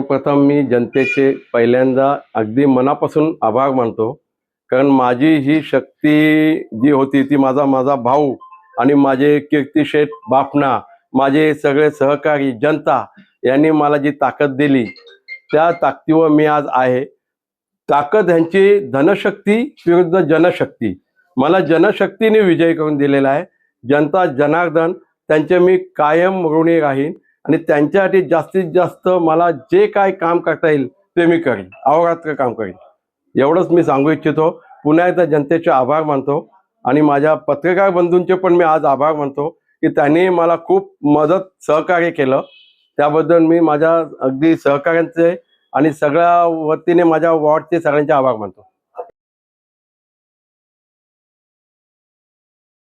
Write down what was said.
सर्वप्रथम मी जनतेचे पहिल्यांदा अगदी मनापासून आभार मानतो. कारण माझी ही शक्ती जी होती ती माझा माझा भाऊ आणि माझे कीर्तिशेठ बापना, माझे सगळे सहकारी जनता यांनी मला जी ताकद दिली, त्या ताकदीवर मी आज आहे. ताकद ह्यांची धनशक्ती विरुद्ध जनशक्ती. मला जनशक्तीने विजय करून दिलेला आहे. जनता जनार्दन त्यांचे मी कायम ऋणी राहीन आणि त्यांच्यासाठी जास्तीत जास्त मला जे काय काम करता येईल ते मी करीन, अहोरात्र काम करीन. एवढंच मी सांगू इच्छितो. पुन्हा एकदा जनतेचे आभार मानतो आणि माझ्या पत्रकार बंधूंचे पण मी आज आभार मानतो की त्यांनी मला खूप मदत सहकार्य केलं. त्याबद्दल मी माझ्या अगदी सहकाऱ्यांचे आणि सगळ्या वतीने माझ्या वॉर्डचे सगळ्यांचे आभार मानतो.